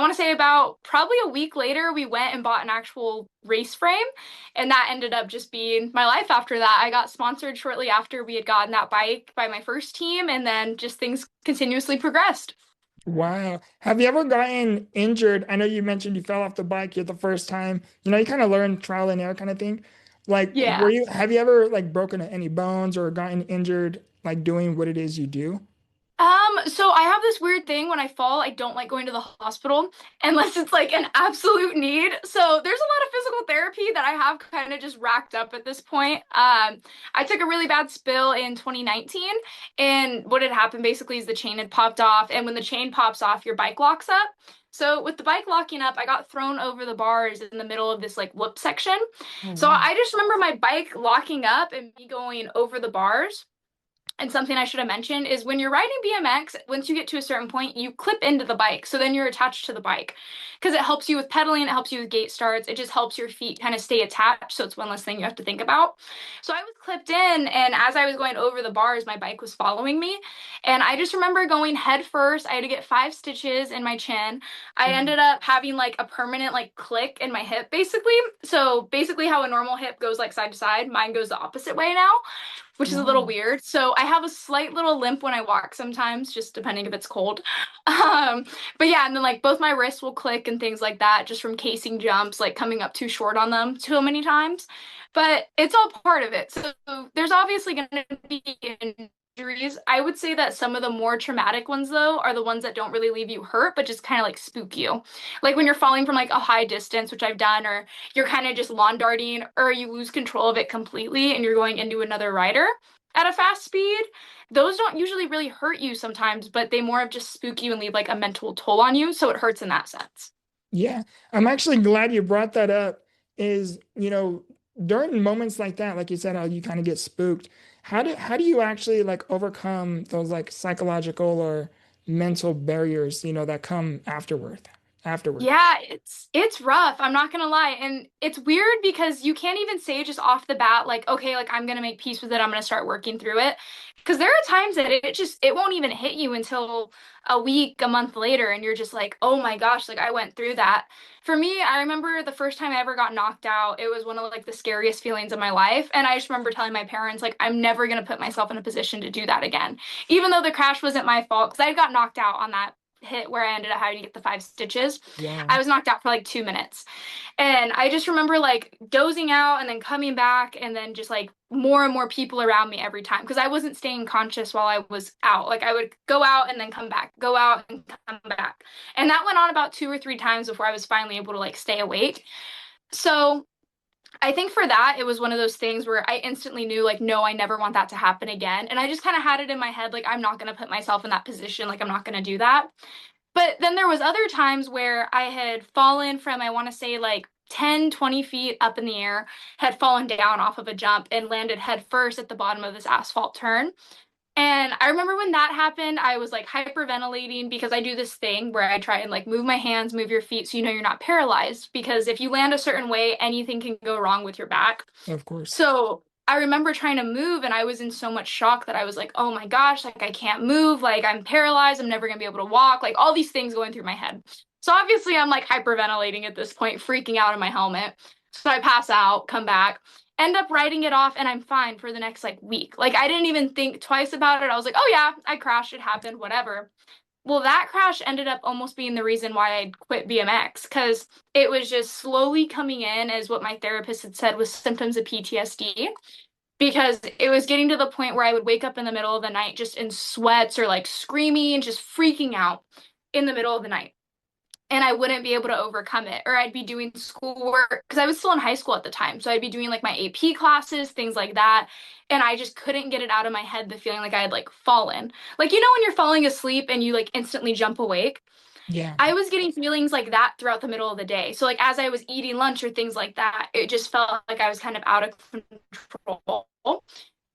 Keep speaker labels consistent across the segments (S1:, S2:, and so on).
S1: want to say about probably a week later, we went and bought an actual race frame. And that ended up just being my life after that. I got sponsored shortly after we had gotten that bike by my first team, and then just things continuously progressed.
S2: Wow. Have you ever gotten injured? I know you mentioned you fell off the bike here the first time. You kind of learn trial and error kind of thing. Like,
S1: Yeah.
S2: have you ever like broken any bones or gotten injured like doing what it is you do?
S1: So I have this weird thing when I fall, I don't like going to the hospital unless it's like an absolute need. So there's a lot of physical therapy that I have kind of just racked up at this point. I took a really bad spill in 2019, and what had happened basically is the chain had popped off, and when the chain pops off, your bike locks up. So with the bike locking up, I got thrown over the bars in the middle of this like whoop section.
S2: Oh,
S1: So
S2: wow.
S1: I just remember my bike locking up and me going over the bars. And something I should have mentioned is when you're riding BMX, once you get to a certain point, you clip into the bike. So then you're attached to the bike because it helps you with pedaling, it helps you with gate starts, it just helps your feet kind of stay attached. So it's one less thing you have to think about. So I was clipped in, and as I was going over the bars, my bike was following me. And I just remember going head first. I had to get 5 stitches in my chin. I ended up having like a permanent like click in my hip, basically. So basically, how a normal hip goes like side to side, mine goes the opposite way now, which is a little
S2: Wow.
S1: weird. So I have a slight little limp when I walk sometimes, just depending if it's cold. Um, but yeah, and then like both my wrists will click and things like that just from casing jumps, like coming up too short on them too many times. But it's all part of it. So there's obviously going to be injuries. I would say that some of the more traumatic ones, though, are the ones that don't really leave you hurt, but just kind of like spook you. Like when you're falling from like a high distance, which I've done, or you're kind of just lawn darting, or you lose control of it completely and you're going into another rider at a fast speed. Those don't usually really hurt you sometimes, but they more of just spook you and leave like a mental toll on you. So it hurts in that sense.
S2: Yeah, I'm actually glad you brought that up. During moments like that, like you said, how you kind of get spooked. How do you actually like overcome those like psychological or mental barriers, that come afterward?
S1: Yeah, it's rough. I'm not gonna lie. And it's weird because you can't even say just off the bat, like, okay, like I'm gonna make peace with it. I'm gonna start working through it. Because there are times that it won't even hit you until a week, a month later, and you're just like, oh my gosh, like I went through that. For me, I remember the first time I ever got knocked out, it was one of like the scariest feelings of my life. And I just remember telling my parents, like, I'm never gonna put myself in a position to do that again. Even though the crash wasn't my fault, because I got knocked out on that hit where I ended up having to get the 5 stitches. I
S2: Wow.
S1: was knocked out for like 2 minutes. And I just remember like dozing out and then coming back and then just like more and more people around me every time because I wasn't staying conscious while I was out. Like I would go out and then come back, go out and come back. And that went on about 2 or 3 times before I was finally able to like stay awake. So I think for that, it was one of those things where I instantly knew, like, no, I never want that to happen again. And I just kind of had it in my head, like, I'm not going to put myself in that position. Like, I'm not going to do that. But then there was other times where I had fallen from, I want to say like 10, 20 feet up in the air, had fallen down off of a jump and landed head first at the bottom of this asphalt turn. And I remember when that happened, I was like hyperventilating because I do this thing where I try and like move my hands, move your feet so you know you're not paralyzed. Because if you land a certain way, anything can go wrong with your back.
S2: Of course.
S1: So I remember trying to move and I was in so much shock that I was like, oh my gosh, like I can't move, like I'm paralyzed, I'm never gonna be able to walk, like all these things going through my head. So obviously I'm like hyperventilating at this point, freaking out in my helmet. So I pass out, come back, end up writing it off, and I'm fine for the next like week. Like I didn't even think twice about it. I was like, oh yeah, I crashed, it happened, whatever. Well, that crash ended up almost being the reason why I quit BMX because it was just slowly coming in as what my therapist had said was symptoms of PTSD. Because it was getting to the point where I would wake up in the middle of the night just in sweats or like screaming and just freaking out in the middle of the night. And I wouldn't be able to overcome it. Or I'd be doing schoolwork because I was still in high school at the time. So I'd be doing like my AP classes, things like that. And I just couldn't get it out of my head, the feeling like I had like fallen. Like, you know, when you're falling asleep and you like instantly jump awake?
S2: Yeah.
S1: I was getting feelings like that throughout the middle of the day. So like as I was eating lunch or things like that, it just felt like I was kind of out of control.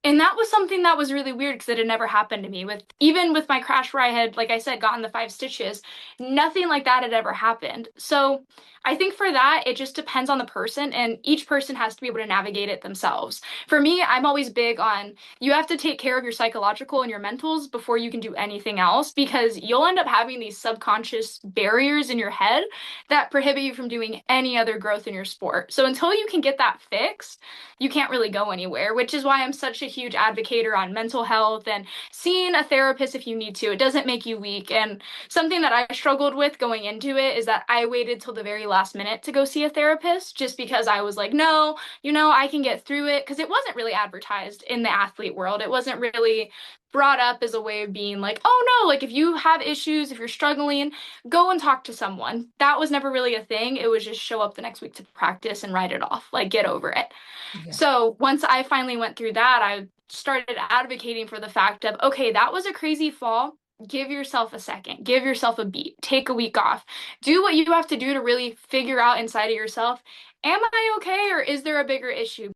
S1: And that was something that was really weird because it had never happened to me. With even with my crash where I had, like I said, gotten the 5 stitches, nothing like that had ever happened. So I think for that, it just depends on the person, and each person has to be able to navigate it themselves. For me, I'm always big on you have to take care of your psychological and your mentals before you can do anything else because you'll end up having these subconscious barriers in your head that prohibit you from doing any other growth in your sport. So until you can get that fixed, you can't really go anywhere, which is why I'm such a huge advocator on mental health and seeing a therapist if you need to. It doesn't make you weak. And something that I struggled with going into it is that I waited till the very last minute to go see a therapist just because I was like, no, I can get through it. Because it wasn't really advertised in the athlete world. It wasn't really brought up as a way of being like, oh no, like if you have issues, if you're struggling, go and talk to someone. That was never really a thing. It was just show up the next week to practice and write it off, like get over it.
S2: Yeah.
S1: So once I finally went through that, I started advocating for the fact of, okay, that was a crazy fall. Give yourself a second, give yourself a beat, take a week off, do what you have to do to really figure out inside of yourself, am I okay or is there a bigger issue?